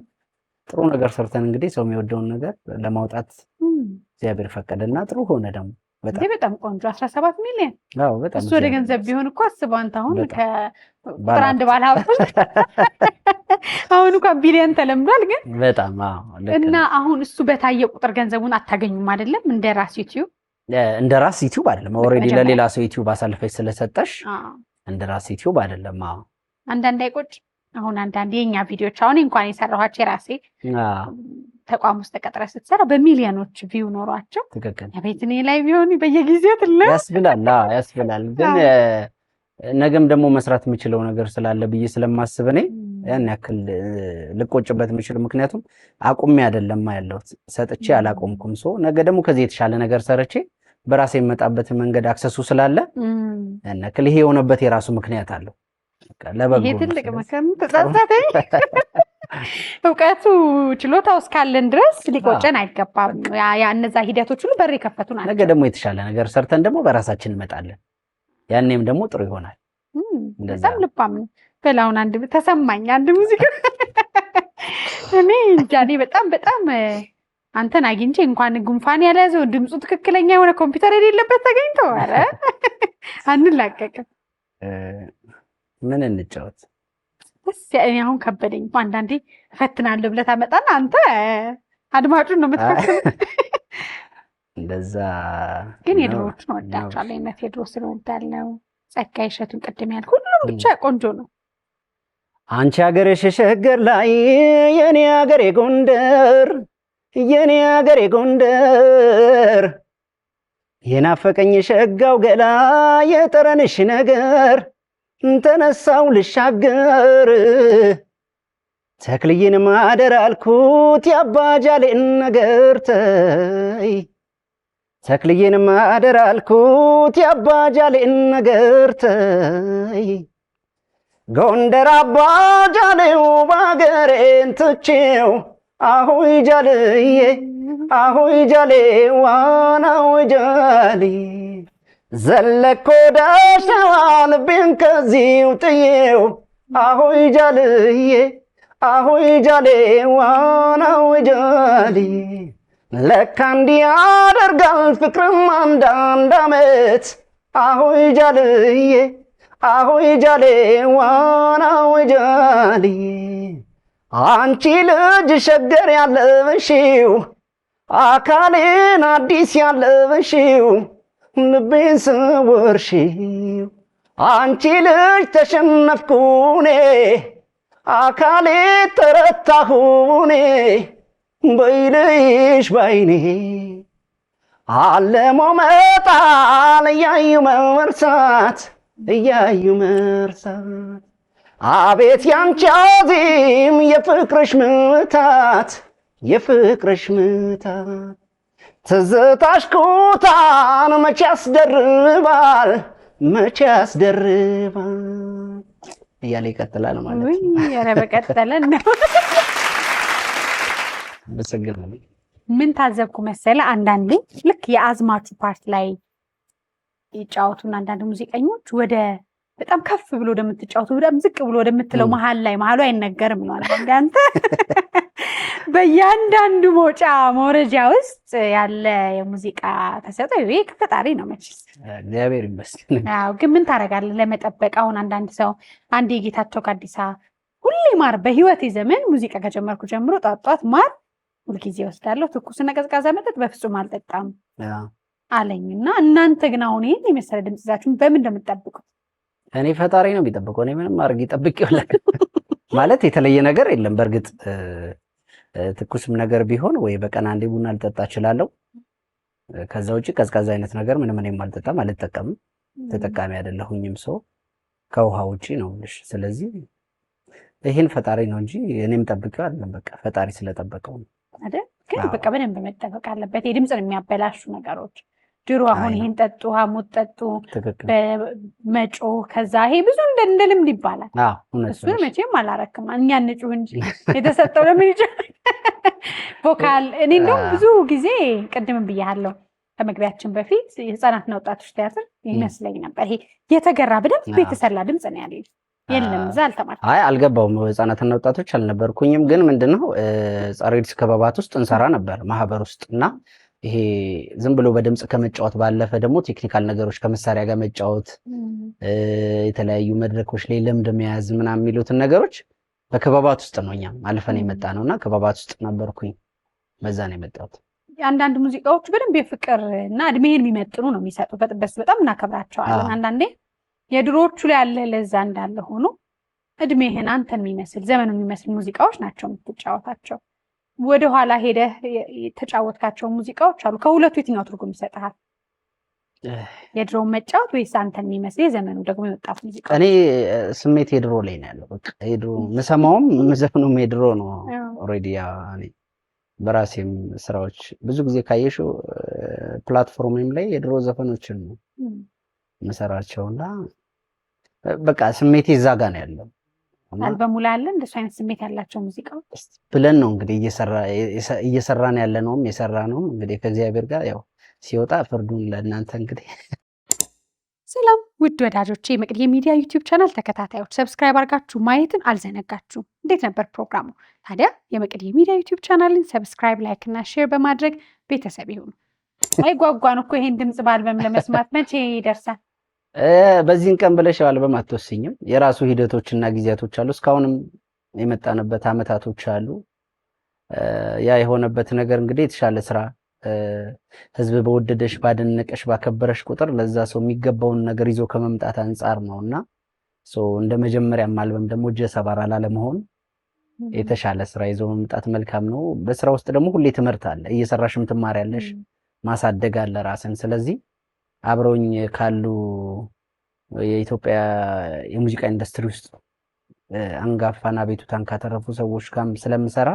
ጥሩ ነገር ሰርተን እንግዲህ ሰው የሚወደውን ነገር ለማውጣት እግዚአብሔር ፈቀደና ጥሩ ሆነ። ደግሞ በጣም ቆንጆ 17 ሚሊዮን እሱ ወደ ገንዘብ ቢሆን እኮ አስበው አንተ አሁን ከቁጥር አንድ ባለሀብት አሁን እንኳን ቢሊዮን ተለምዷል። ግን በጣም እና አሁን እሱ በታየ ቁጥር ገንዘቡን አታገኙም አይደለም? እንደ ራስ ዩቲዩብ አይደለም። ኦልሬዲ ለሌላ ሰው ዩቲዩብ አሳልፈሽ ስለሰጠሽ እንደ ራስ ዩቲዩብ አይደለም። አንዳንድ አይቆጭ አሁን አንዳንድ የኛ ቪዲዮዎች አሁን እንኳን የሰራኋቸው የራሴ ተቋም ውስጥ ተቀጥረ ስትሰራ በሚሊዮኖች ቪው ኖሯቸው ቤት እኔ ላይ ቢሆን በየጊዜው ያስብላል። ግን ነገም ደግሞ መስራት የምችለው ነገር ስላለ ብዬ ስለማስብ እኔ ያን ያክል ልቆጭበት የምችለው ምክንያቱም አቁሜ አይደለም ያለሁት ሰጥቼ አላቆምኩም። ነገ ደግሞ ከዚህ የተሻለ ነገር ሰርቼ በራሴ የመጣበት መንገድ አክሰሱ ስላለ ያን ያክል ይሄ የሆነበት የራሱ ምክንያት አለው። ይሄ ትልቅ መከም ተጻጻተኝ እውቀቱ ችሎታው እስካለን ድረስ ሊቆጨን አይገባም። ያ እነዛ ሂደቶች ሁሉ በር የከፈቱ ናቸው። ነገ ደግሞ የተሻለ ነገር ሰርተን ደግሞ በራሳችን እንመጣለን። ያኔም ደግሞ ጥሩ ይሆናል። በጣም ልባም ነው። በላውን አንድ ተሰማኝ አንድ ሙዚቃ እኔ እንጃ በጣም አንተን አግኝቼ እንኳን ጉንፋን ያለዘው ድምፁ ትክክለኛ የሆነ ኮምፒውተር የሌለበት ተገኝቶ አረ አንላቀቅም። ምን እንጫወት? እኔ አሁን ከበደኝ። አንዳንዴ እፈትናለሁ ብለህ ታመጣና አንተ አድማጩን ነው የምትፈትነው። እንደዛ ግን የድሮዎቹን እወዳቸዋለሁ። እነ ቴዎድሮስን እወዳለሁ። ጸጋዬ እሸቱን ቅድም ያልኩ ሁሉም ብቻ ቆንጆ ነው። አንቺ ሀገርሽ ሸገር ላይ የኔ ሀገሬ ጎንደር፣ የኔ ሀገሬ ጎንደር፣ የናፈቀኝ ሸጋው ገላ የጠረንሽ ነገር ተነሳው ልሻገር ተክልዬን ማደር አልኩት ያባጃሌን ነገር ተይ ተክልዬን ማደር አልኩት ያባጃሌን ነገር ተይ ጎንደር አባጃሌው ባገሬን ትቼው አሁይ ጃልዬ አሁይ ጃሌ ዋናው ጃሌ ዘለኮ ዳሻዋን ልቤን ከዚው ጥዬው አሁይ ጃልዬ አሁይ ጃሌ ዋናው ጃሌ ለካ እንዲህ ያደርጋል ፍቅርም አንዳንድ ዓመት አሁይ ጃልዬ አሁይ ጃሌ ዋናው ጃሌ አንቺ ልጅ ሸገር ያለበሽው አካሌን አዲስ ያለበሽው ልቤን ስወርሽው አንቺ ልጅ ተሸነፍኩኔ አካሌ ተረታሁኔ በይልሽ ባይኔ አለሞ መጣል እያዩ መርሳት እያዩ መርሳት አቤት ያንቺ አዚም የፍቅርሽ ምታት የፍቅርሽ ምታት ትዝታሽ ኩታን መቼ ያስደርባል መቼ ያስደርባል እያለ ይቀጥላል ማለት ነው። ኧረ በቀጠለን ነው። በሰገናለሁ ምን ታዘብኩ መሰለ አንዳንዴ ልክ የአዝማቹ ፓርት ላይ ይጫወቱና አንዳንድ ሙዚቀኞች ወደ በጣም ከፍ ብሎ ወደምትጫወቱ በጣም ዝቅ ብሎ ወደምትለው መሀል ላይ መሀሉ አይነገርም ነው አይደል? አንተ በእያንዳንዱ መውጫ መውረጃ ውስጥ ያለ የሙዚቃ ተሰጥኦ ይሄ ከፈጣሪ ነው መቼስ እግዚአብሔር ይመስገን። አዎ ግን ምን ታደርጋለህ ለመጠበቅ? አሁን አንዳንድ ሰው አንዴ ጌታቸው ከአዲሳ ሁሌ ማር በህይወቴ ዘመን ሙዚቃ ከጀመርኩ ጀምሮ ጧት ማር ሁልጊዜ ወስዳለሁ፣ ትኩስና ቀዝቃዛ መጠጥ በፍጹም አልጠጣም አለኝና እናንተ ግን አሁን ይሄን የመሰለ ድምጽ ይዛችሁ በምን እንደምትጠብቁት? እኔ ፈጣሪ ነው የሚጠብቀው። እኔ ምንም አድርጌ ጠብቄው ማለት የተለየ ነገር የለም። በእርግጥ ትኩስም ነገር ቢሆን ወይ በቀን አንዴ ቡና ልጠጣ እችላለሁ። ከዛ ውጪ ቀዝቃዛ አይነት ነገር ምንም እኔም አልጠጣም፣ አልጠቀምም፣ ተጠቃሚ አይደለሁኝም። ሰው ከውሃ ውጪ ነው ልሽ። ስለዚህ ይሄን ፈጣሪ ነው እንጂ እኔም ጠብቄው አይደለም። በቃ ፈጣሪ ስለጠበቀው ነው አይደል? ግን በቃ በደንብ መጠበቅ አለበት። የድምፅን የሚያበላሹ ነገሮች ድሮ አሁን ይሄን ጠጡ ሐሞት ጠጡ በመጮህ ከዛ ይሄ ብዙ እንደ ልምድ ይባላል። እሱን መቼም አላረክም እኛ እንጩህ እንጂ የተሰጠው ለምን ይችላል ቮካል እኔ እንደውም ብዙ ጊዜ ቅድም ብያለሁ ከመግቢያችን በፊት የህፃናትና ወጣቶች ቲያትር ይመስለኝ ነበር ይሄ የተገራ በደንብ የተሰላ ድምፅ ነው ያለኝ። የለም እዛ አልተማርኩም። አይ አልገባውም። ህፃናትና ወጣቶች አልነበርኩኝም። ግን ምንድነው ጸረ ኤድስ ክበባት ውስጥ እንሰራ ነበር ማህበር ውስጥ እና ይሄ ዝም ብሎ በድምጽ ከመጫወት ባለፈ ደግሞ ቴክኒካል ነገሮች ከመሳሪያ ጋር መጫወት የተለያዩ መድረኮች ላይ ልምድ መያዝ ምናምን የሚሉትን ነገሮች በክበባት ውስጥ ነው እኛም አልፈን የመጣ ነውና ክበባት ውስጥ ነበርኩኝ። በዛ ነው የመጣሁት። አንዳንድ ሙዚቃዎች በደንብ የፍቅር እና እድሜን የሚመጥኑ ነው የሚሰጡት። በጣም እናከብራቸዋለን። አንዳንዴ የድሮዎቹ ላይ ያለ ለዛ እንዳለ ሆኖ እድሜህን አንተን የሚመስል ዘመኑን የሚመስል ሙዚቃዎች ናቸው የምትጫወታቸው። ወደ ኋላ ሄደህ የተጫወትካቸው ሙዚቃዎች አሉ። ከሁለቱ የትኛው ትርጉም ይሰጥሃል? የድሮውን መጫወት ወይስ አንተን የሚመስል የዘመኑ ደግሞ የወጣት ሙዚቃ? እኔ ስሜት የድሮ ላይ ነው ያለው። በቃ የድሮ ምሰማውም ምዘፍኑም የድሮ ነው። ኦልሬዲ እኔ በራሴም ስራዎች ብዙ ጊዜ ካየሽው ፕላትፎርምም ላይ የድሮ ዘፈኖችን ነው መሰራቸውና በቃ ስሜቴ እዛ ጋር ነው ያለው። አልበሙ ላይ አለ እንደሱ አይነት ስሜት ያላቸው ሙዚቃዎች ብለን ነው እንግዲህ እየሰራን ያለ ነውም የሰራ ነው እንግዲህ ከእግዚአብሔር ጋር ያው ሲወጣ ፍርዱን ለእናንተ እንግዲህ። ሰላም ውድ ወዳጆቼ የመቅዲ ሚዲያ ዩቲዩብ ቻናል ተከታታዮች ሰብስክራይብ አድርጋችሁ ማየትን አልዘነጋችሁም። እንዴት ነበር ፕሮግራሙ? ታዲያ የመቅዲ ሚዲያ ዩቲዩብ ቻናልን ሰብስክራይብ፣ ላይክ እና ሼር በማድረግ ቤተሰብ ይሁኑ። አይ ጓጓን እኮ ይሄን ድምጽ በአልበም ለመስማት መቼ ይደርሳል? በዚህን ቀን ብለሽ አልበም አትወስኝም። የራሱ ሂደቶችና ጊዜያቶች አሉ። እስካሁንም የመጣንበት አመታቶች አሉ። ያ የሆነበት ነገር እንግዲህ የተሻለ ስራ ህዝብ በወደደሽ ባደነቀሽ ባከበረሽ ቁጥር ለዛ ሰው የሚገባውን ነገር ይዞ ከመምጣት አንጻር ነውና እንደ መጀመሪያም አልበም ደግሞ እጀ ሰባራ ላለመሆን የተሻለ ስራ ይዞ መምጣት መልካም ነው። በስራ ውስጥ ደግሞ ሁሌ ትምህርት አለ። እየሰራሽም ትማሪያለሽ፣ ማሳደግ አለ ራስን። ስለዚህ አብረውኝ ካሉ የኢትዮጵያ የሙዚቃ ኢንዱስትሪ ውስጥ አንጋፋና ቤቱታን ካተረፉ ሰዎች ጋር ስለምሰራ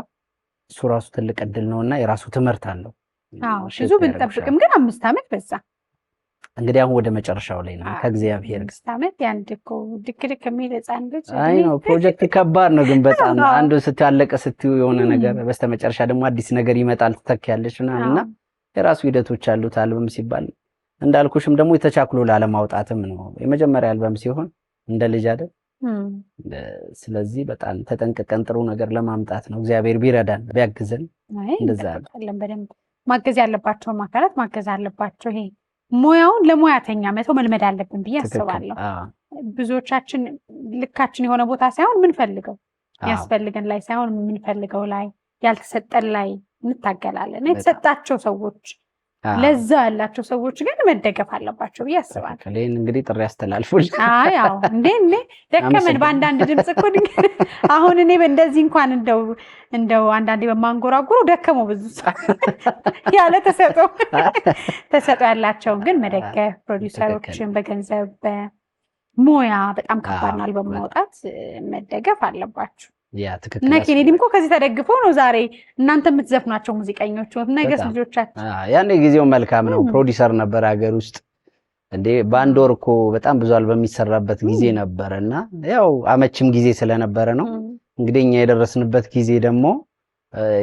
እሱ ራሱ ትልቅ እድል ነውና የራሱ ትምህርት አለው። አዎ ብዙ ብንጠብቅም ግን 5 ዓመት በዛ። እንግዲህ አሁን ወደ መጨረሻው ላይ ነው ከእግዚአብሔር 5 ዓመት ያንድ እኮ ድክድክ የሚል ህፃን ልጅ አይ ነው ፕሮጀክት ከባድ ነው ግን በጣም አንዱ ስትያለቀ ስትዩ የሆነ ነገር በስተመጨረሻ ደግሞ አዲስ ነገር ይመጣል ትተካያለሽ እና የራሱ ሂደቶች አሉት። አልበም ሲባል እንዳልኩሽም ደግሞ የተቻክሎ ላለማውጣትም ነው የመጀመሪያ አልበም ሲሆን እንደ ልጅ አይደል። ስለዚህ በጣም ተጠንቅቀን ጥሩ ነገር ለማምጣት ነው እግዚአብሔር ቢረዳን ቢያግዘን። እንደዛ አይደለም በደንብ ማገዝ ያለባቸው አካላት ማገዝ አለባቸው። ይሄ ሙያውን ለሙያተኛ መተው መልመድ አለብን ብዬ አስባለሁ። ብዙዎቻችን ልካችን የሆነ ቦታ ሳይሆን ምንፈልገው ያስፈልገን ላይ ሳይሆን ምንፈልገው ላይ ያልተሰጠን ላይ እንታገላለን። የተሰጣቸው ሰዎች ለዛ ያላቸው ሰዎች ግን መደገፍ አለባቸው ብዬ አስባለሁ። ለኔ እንግዲህ ጥሪ ያስተላልፉል። አዎ እንዴ ደከመን በአንዳንድ ድምጽ እኮ አሁን እኔ በእንደዚህ እንኳን እንደው አንዳንዴ በማንጎራጉረው ደከመው ብዙ ያለ ተሰጦ ያላቸውን ግን መደገፍ ፕሮዲውሰሮችን በገንዘብ በሙያ በጣም ከባድ ነው በማውጣት መደገፍ አለባቸው። ያ ትክክል። እና ኬኔዲም እኮ ከዚህ ተደግፎ ነው ዛሬ እናንተ የምትዘፍናቸው ሙዚቀኞች ነገስ ልጆቻችን። ያኔ ጊዜው መልካም ነው። ፕሮዲውሰር ነበር ሀገር ውስጥ እንዴ በአንድ ወር እኮ በጣም ብዙ አልበም የሚሰራበት ጊዜ ነበርና ያው አመችም ጊዜ ስለነበረ ነው እንግዲህ እኛ የደረስንበት ጊዜ ደግሞ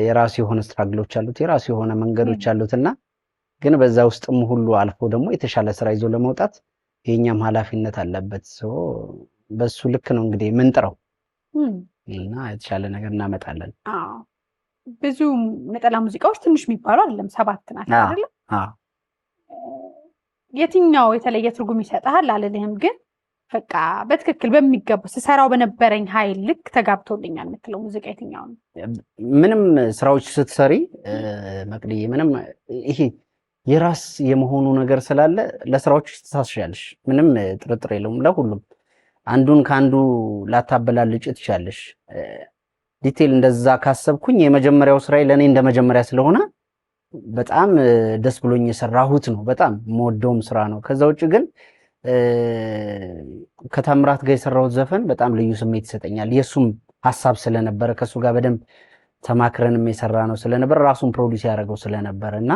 የራሱ የሆነ ስትራግሎች አሉት፣ የራሱ የሆነ መንገዶች አሉትና ግን በዛ ውስጥም ሁሉ አልፎ ደግሞ የተሻለ ስራ ይዞ ለመውጣት የኛም ኃላፊነት አለበት። በሱ ልክ ነው እንግዲህ ምንጥረው እና የተሻለ ነገር እናመጣለን። ብዙ ነጠላ ሙዚቃዎች ትንሽ የሚባሉ አይደለም 7 ናቸው አይደል? የትኛው የተለየ ትርጉም ይሰጣል አልልህም፣ ግን በቃ በትክክል በሚገባው ስሰራው በነበረኝ ኃይል ልክ ተጋብቶልኛል የምትለው ሙዚቃ የትኛው ነው? ምንም ስራዎች ስትሰሪ መቅዲ ምንም ይሄ የራስ የመሆኑ ነገር ስላለ ለስራዎች ተሳስሻለሽ፣ ምንም ጥርጥር የለውም። ለሁሉም አንዱን ካንዱ ላታበላልጭ ትችላለሽ። ዲቴል እንደዛ ካሰብኩኝ የመጀመሪያው ስራዬ ለኔ እንደመጀመሪያ ስለሆነ በጣም ደስ ብሎኝ የሰራሁት ነው። በጣም የምወደውም ስራ ነው። ከዛ ውጭ ግን ከታምራት ጋር የሰራሁት ዘፈን በጣም ልዩ ስሜት ይሰጠኛል። የሱም ሐሳብ ስለነበረ ከሱ ጋር በደንብ ተማክረንም የሰራ ነው ስለነበር ራሱን ፕሮዲዩስ ያደረገው ስለነበርና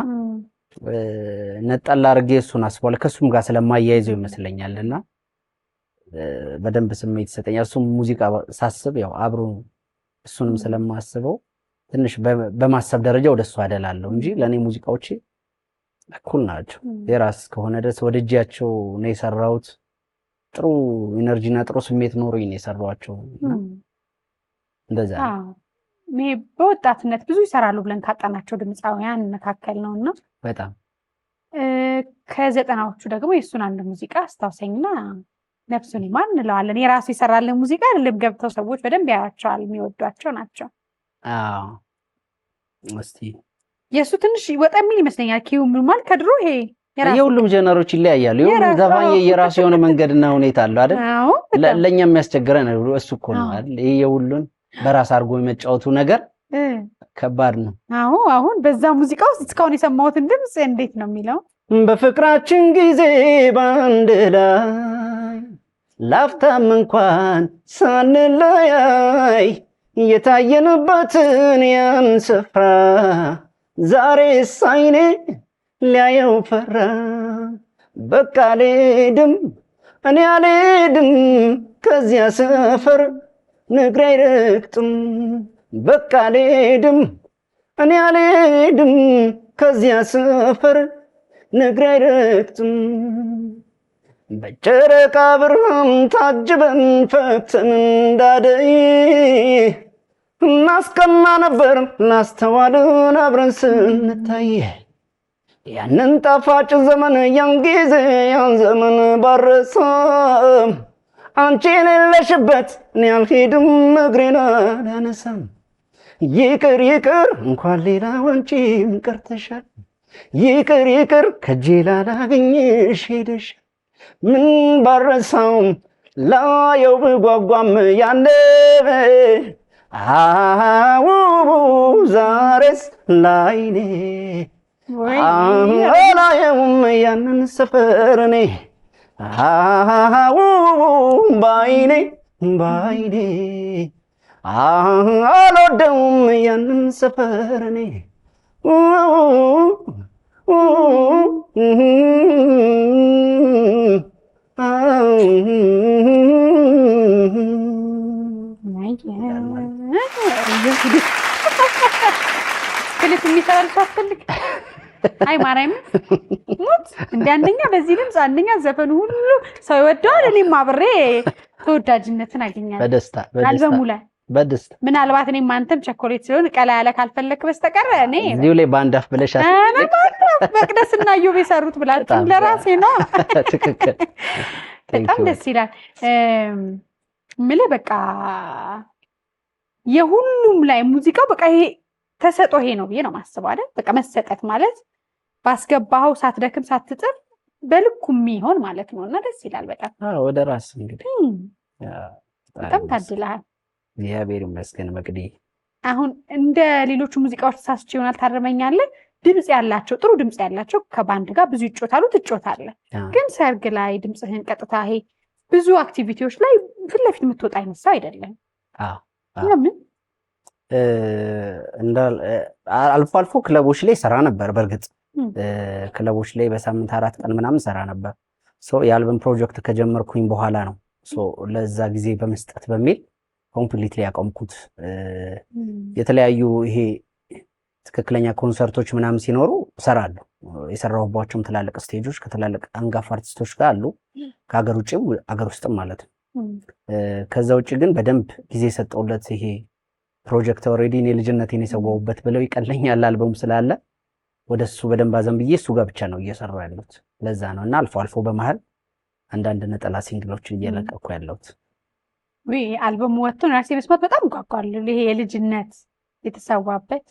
ነጠላ አድርጌ እሱን አስቧል ከሱም ጋር ስለማያይዘው ይመስለኛልና በደንብ ስሜት ይሰጠኛል። እሱም ሙዚቃ ሳስብ ያው አብሮ እሱንም ስለማስበው ትንሽ በማሰብ ደረጃ ወደሱ አደላለሁ እንጂ ለኔ ሙዚቃዎቼ እኩል ናቸው። የራስ ከሆነ ድረስ ወደጃቸው ነው የሰራሁት። ጥሩ ኢነርጂና ጥሩ ስሜት ኖሮኝ ነው የሰራኋቸው። እንደዛ ነው በወጣትነት ብዙ ይሰራሉ ብለን ካጣናቸው ድምፃውያን መካከል ነውና በጣም ከዘጠናዎቹ ደግሞ የእሱን አንድ ሙዚቃ አስታውሰኝና ነፍሱን ይማር እንለዋለን። የራሱ ይሰራልን ሙዚቃ አይደለም፣ ገብተው ሰዎች በደንብ ያያቸዋል፣ የሚወዷቸው ናቸው። አዎ እስቲ የእሱ ትንሽ ወጣ የሚል ይመስለኛል። ኪው ማለት ከድሮ ይሄ የሁሉም ጀነሮች ይለያያሉ። የሁሉም ዘፋኝ የራሱ የሆነ መንገድና ሁኔታ አለው አይደል? ለኛ የሚያስቸግረን እሱ እኮ ነው አይደል? ይሄ የሁሉን በራስ አድርጎ የመጫወቱ ነገር ከባድ ነው። አሁን በዛ ሙዚቃ ውስጥ እስካሁን የሰማሁትን ድምፅ እንዴት ነው የሚለው? በፍቅራችን ጊዜ ባንድ ላይ ላፍታም እንኳን ሳንለያይ የታየንበትን ያን ስፍራ ዛሬ ሳይኔ ሊያየው ፈራ። በቃ አልሄድም እኔ አልሄድም ከዚያ ሰፈር ንግሬ አይረግጥም። በቃ አልሄድም እኔ አልሄድም ከዚያ ሰፈር ንግሬ አይረግጥም። በጨረቃ ብርሃን ታጅበን ፈክተን እንዳደይ እናስቀና ነበር ላስተዋልን አብረን ስንታይ። ያንን ጣፋጭ ዘመን ያን ጊዜ ያን ዘመን ባረሳም አንቺ የሌለሽበት እኔ አልሄድም እግሬን አላነሳም። ይቅር ይቅር እንኳን ሌላ አንቺም ቀርተሻል። ይቅር ይቅር ከእጄ ላላገኝሽ ሄደሻል። ምን ባረሳውም ላየው ብጓጓም ያኔ ዛሬስ ላይኔ አላየውም ያንን ሰፈር እኔ ባይኔ ባይኔ አልወደውም ያንን ሰፈር እኔ ክሊፕ የሚሰራል ሳትፈልግ አይ ማርያም ሙት እንደ አንደኛ በዚህ ድምፅ አንደኛ ዘፈኑ ሁሉ ሰው ይወደዋል። እኔም አብሬ ተወዳጅነትን አገኛለሁ በደስታ አልበሙ ላይ በደስታ። ምናልባት እኔም አንተም ቸኮሌት ስለሆነ ቀላ ያለ ካልፈለክ በስተቀር እኔ እዚሁ ላይ ባንድ አፍ ብለሽ መቅደስና ዮብ የሰሩት ብላችሁ ለራሴ ነው። ትክክል በጣም ደስ ይላል። ምልህ በቃ የሁሉም ላይ ሙዚቃው በቃ ይሄ ተሰጦ ይሄ ነው ብዬ ነው ማስበው አይደል? በቃ መሰጠት ማለት ባስገባው ሳትደክም ሳትጥር በልኩ የሚሆን ማለት ነውና ደስ ይላል በጣም። ወደ ራስ እንግዲህ በጣም ታድለሃል። እግዚአብሔር ይመስገን። መቅዲ አሁን እንደ ሌሎቹ ሙዚቃዎች ተሳስቼ ይሆናል ታረመኛለህ። ድምጽ ያላቸው ጥሩ ድምጽ ያላቸው ከባንድ ጋር ብዙ ይጮታሉ ትጮታለህ። ግን ሰርግ ላይ ድምጽህን ቀጥታ ይሄ ብዙ አክቲቪቲዎች ላይ ፊት ለፊት የምትወጣ አይነት ሰው አይደለም። ለምን? አልፎ አልፎ ክለቦች ላይ ሰራ ነበር። በእርግጥ ክለቦች ላይ በሳምንት 4 ቀን ምናምን ሰራ ነበር። የአልበም ፕሮጀክት ከጀመርኩኝ በኋላ ነው ለዛ ጊዜ በመስጠት በሚል ኮምፕሊትሊ ያቆምኩት። የተለያዩ ይሄ ትክክለኛ ኮንሰርቶች ምናምን ሲኖሩ ሰራለሁ። የሰራሁባቸውም ትላልቅ ስቴጆች ከትላልቅ አንጋፋ አርቲስቶች ጋር አሉ፣ ከሀገር ውጭም ሀገር ውስጥም ማለት ነው። ከዛ ውጭ ግን በደንብ ጊዜ ሰጠውለት ይሄ ፕሮጀክት ኦልሬዲ እኔ ልጅነቴን የሰዋሁበት ብለው ይቀለኛል አልበሙ ስላለ ወደሱ በደንብ አዘን ብዬ እሱ ጋር ብቻ ነው እየሰራሁ ያለሁት። ለዛ ነው እና አልፎ አልፎ በመሃል አንዳንድ ነጠላ ሲንግሎችን እየለቀኩ ያለሁት። ወይ አልበሙ ወጥቶ ራሴ መስማት በጣም ጓጓለሁ። ይሄ የልጅነት የተሰዋበት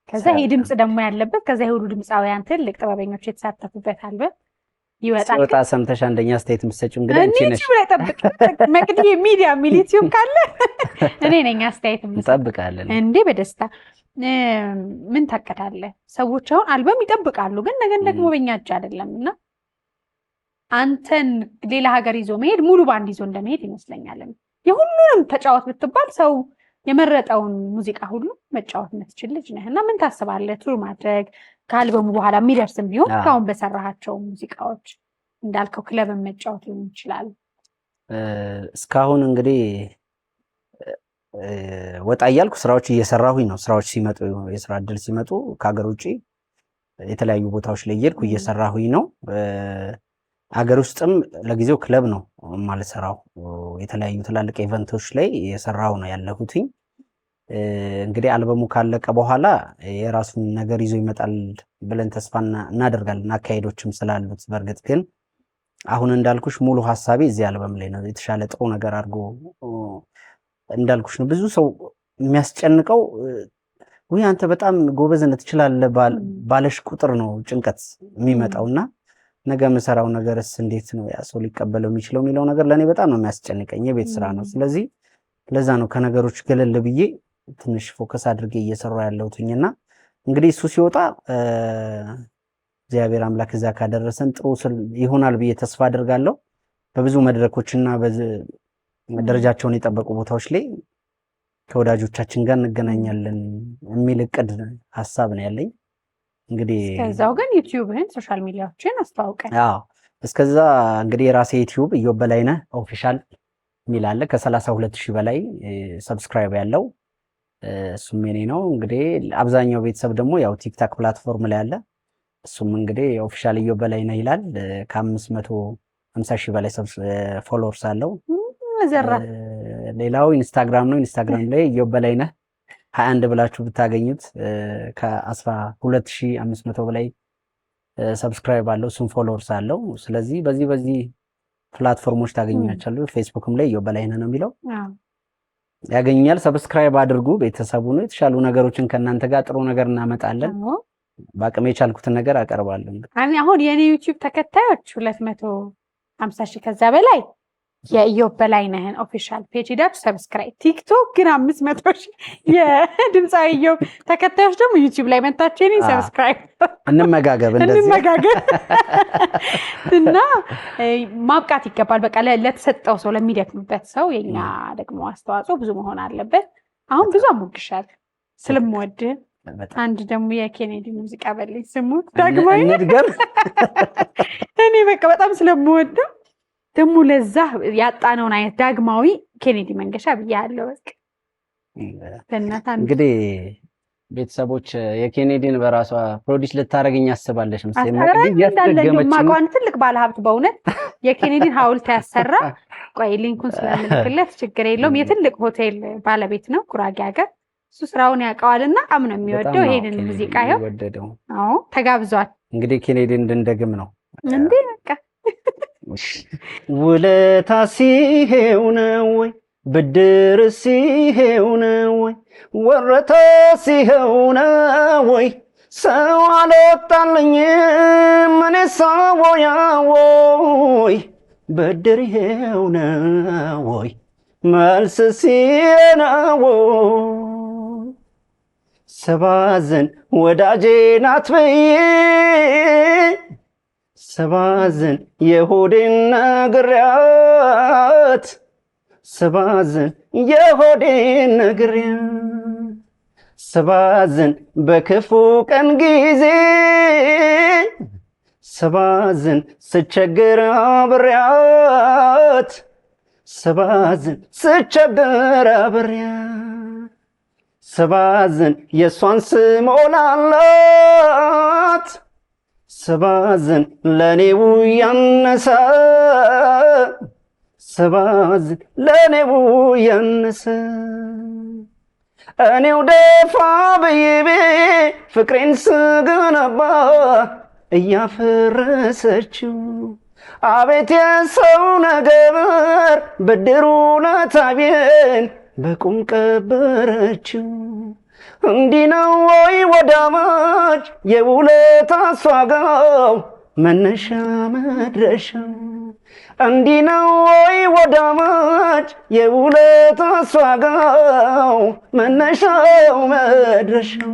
ከዛ ይሄ ድምጽ ደግሞ ያለበት ከዛ ይሄ ሁሉ ድምጻውያን ትልቅ ጥበበኞች የተሳተፉበት አልበም ይወጣል። ወጣ ሰምተሽ አንደኛ አስተያየት የምትሰጪው እንግዲህ አንቺ ነሽ። እኔ ጠብቅ መቅዲ ሚዲያ ሚሊቲዩም ካለ እኔ ነኝ አስተያየት እንጠብቃለን እንዴ በደስታ። ምን ታቀዳለህ? ሰዎች አሁን አልበም ይጠብቃሉ፣ ግን ነገን ደግሞ በእኛ እጅ አይደለምና አንተን ሌላ ሀገር ይዞ መሄድ ሙሉ ባንድ ይዞ እንደመሄድ ይመስለኛል። የሁሉንም ተጫወት ብትባል ሰው የመረጠውን ሙዚቃ ሁሉ መጫወት የምትችል ልጅ ነህ እና ምን ታስባለህ ቱር ማድረግ ከአልበሙ በኋላ የሚደርስም ቢሆን ካሁን በሰራሃቸው ሙዚቃዎች እንዳልከው ክለብን መጫወት ሊሆን ይችላል? እስካሁን እንግዲህ ወጣ እያልኩ ስራዎች እየሰራሁኝ ነው። ስራዎች ሲመጡ የስራ እድል ሲመጡ ከሀገር ውጭ የተለያዩ ቦታዎች ላይ እየሄድኩ እየሰራሁኝ ነው። ሀገር ውስጥም ለጊዜው ክለብ ነው የማልሰራው። የተለያዩ ትላልቅ ኢቨንቶች ላይ እየሰራሁ ነው ያለሁትኝ። እንግዲህ አልበሙ ካለቀ በኋላ የራሱን ነገር ይዞ ይመጣል ብለን ተስፋ እናደርጋለን፣ አካሄዶችም ስላሉት። በእርግጥ ግን አሁን እንዳልኩሽ ሙሉ ሀሳቤ እዚህ አልበም ላይ ነው። የተሻለ ጥሩ ነገር አድርጎ እንዳልኩሽ ነው። ብዙ ሰው የሚያስጨንቀው ወይ አንተ በጣም ጎበዝነት ትችላለህ ባለሽ ቁጥር ነው ጭንቀት የሚመጣውና ነገ የምሰራው ነገርስ እንዴት ነው ያ ሰው ሊቀበለው የሚችለው የሚለው ነገር ለእኔ በጣም ነው የሚያስጨንቀኝ። የቤት ስራ ነው። ስለዚህ ለዛ ነው ከነገሮች ገለል ብዬ ትንሽ ፎከስ አድርጌ እየሰራሁ ያለሁትኝና እንግዲህ እሱ ሲወጣ እግዚአብሔር አምላክ እዛ ካደረሰን ጥሩ ይሆናል ብዬ ተስፋ አድርጋለሁ። በብዙ መድረኮችና ደረጃቸውን የጠበቁ ቦታዎች ላይ ከወዳጆቻችን ጋር እንገናኛለን የሚል እቅድ ሀሳብ ነው ያለኝ። እንግዲህ ከዛው ግን ዩቲዩብህን ሶሻል ሚዲያዎችን አስተዋውቀን። አዎ እስከዛ እንግዲህ የራሴ ዩቲዩብ ኢዮብ በላይነህ ኦፊሻል የሚል አለ። ከ32,000 በላይ ሰብስክራይብ ያለው እሱም የኔ ነው። እንግዲህ አብዛኛው ቤተሰብ ደግሞ ያው ቲክታክ ፕላትፎርም ላይ አለ። እሱም እንግዲህ ኦፊሻል ኢዮብ በላይነህ ይላል። ከ550,000 በላይ ፎሎወርስ አለው። ሌላው ኢንስታግራም ነው። ኢንስታግራም ላይ ኢዮብ በላይነህ 21 ብላችሁ ብታገኙት ከ12,500 በላይ ሰብስክራይብ አለው። እሱም ፎሎወርስ አለው። ስለዚህ በዚህ ፕላትፎርሞች ታገኙኛላችሁ። ፌስቡክም ላይ ኢዮብ በላይነህ ነው የሚለው ያገኛል። ሰብስክራይብ አድርጉ። ቤተሰቡ ነው። የተሻሉ ነገሮችን ከእናንተ ጋር ጥሩ ነገር እናመጣለን። በአቅሜ የቻልኩትን ነገር አቀርባለሁ። አሁን የኔ ዩቲዩብ ተከታዮች 250,000 ከዛ በላይ የኢዮብ በላይነህን ኦፊሻል ፔጅ ሄዳችሁ ሰብስክራይብ። ቲክቶክ ግን 500,000 የድምፃዊ ኢዮብ ተከታዮች ደግሞ ዩቲዩብ ላይ መታችሁ እኔ ሰብስክራይብ እንመጋገብ እና ማብቃት ይገባል። በቃ ለተሰጠው ሰው ለሚደክምበት ሰው የኛ ደግሞ አስተዋጽኦ ብዙ መሆን አለበት። አሁን ብዙ አሞግሻል ስለምወድ አንድ ደግሞ የኬኔዲ ሙዚቃ በልኝ ስሙ ዳግማዊ እኔ በቃ በጣም ስለምወደው ደግሞ ለዛ ያጣነውን አይነት ዳግማዊ ኬኔዲ መንገሻ ብያለሁ። በቃ እንግዲህ ቤተሰቦች የኬኔዲን በራሷ ፕሮዲስ ልታረግኝ አስባለሽ መሰለኝ። ማቋን ትልቅ ባለሀብት በእውነት የኬኔዲን ሐውልት ያሰራ ቆይ ሊንኩን ስለምልክለት ችግር የለውም። የትልቅ ሆቴል ባለቤት ነው ጉራጌ ሀገር። እሱ ስራውን ያውቀዋልና በጣም ነው የሚወደው ይሄንን ሙዚቃ። ይኸው አዎ ተጋብዟል። እንግዲህ ኬኔዲን እንድንደግም ነው እንዴ በቃ ውለታ ሲሄው ነው ወይ ብድር ሲሄው ነው ወይ ወረታ ሲሄው ነው ወይ ሰው አልወጣልኝም እኔ ሳቦያ ወይ ብድር ይሄው ነው ወይ መልስ ሲሄው ሰባዘን ወዳጄ ናት በይ ሰባዘን የሆዴን ነግሪያት ሰባዘን የሆዴን ነግሪያት ሰባዘን በክፉ ቀን ጊዜ ሰባዘን ስቸግር አብሬያት ሰባዘን ስቸግር አብሬያት ሰባዘን የእሷን ስሞላላት ሰባዘን ለኔው ያነሰ ሰባዘን ለኔው ያነሰ እኔው ደፋ ብዬ ፍቅሬን ስገነባ እያፈረሰችው አቤት የሰው ነገር ብድሩን ታቢን በቁም ቀበረችው። እንዲህ ነው ወይ ወዳማች የውለታ አስዋጋው መነሻ መድረሻው? እንዲህ ነው ወይ ወዳማች የውለታ አስዋጋው መነሻው መድረሻው?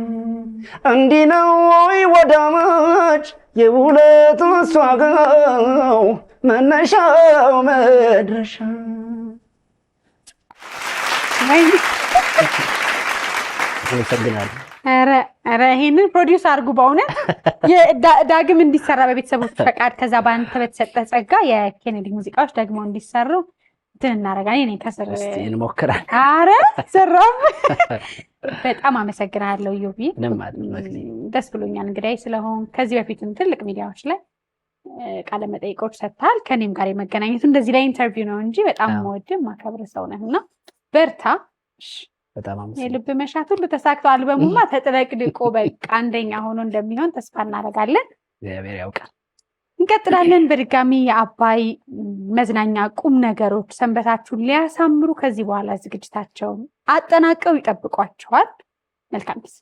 እንዲህ ነው ወይ ወዳማች የውለታ አስዋጋው መነሻው መድረሻው? አመሰግናለሁ። ኧረ ይሄንን ፕሮዲውስ አድርጉ በእውነት ዳግም እንዲሰራ በቤተሰቦች ፈቃድ ከዛ በአንተ በተሰጠ ጸጋ የኬኔዲ ሙዚቃዎች ደግሞ እንዲሰሩ እንትን እናደርጋለን። እኔ ከስር እንሞክራለን። ኧረ ሰራም በጣም አመሰግናለሁ ዮቢ። ደስ ብሎኛል እንግዲህ ስለሆን ከዚህ በፊትም ትልቅ ሚዲያዎች ላይ ቃለ መጠይቆች ሰጥተሃል። ከኔም ጋር የመገናኘቱ እንደዚህ ላይ ኢንተርቪው ነው እንጂ በጣም የምወድህ ማከብር ሰው ነህ እና በርታ። በጣም አመሰግናለሁ። የልብ መሻት ሁሉ ተሳክቶ አልበሙማ ተጥለቅልቆ በቃ አንደኛ ሆኖ እንደሚሆን ተስፋ እናደርጋለን። እግዚአብሔር ያውቃል። እንቀጥላለን። በድጋሚ የአባይ መዝናኛ ቁም ነገሮች ሰንበታችሁን ሊያሳምሩ ከዚህ በኋላ ዝግጅታቸውን አጠናቀው ይጠብቋቸዋል። መልካም ጊዜ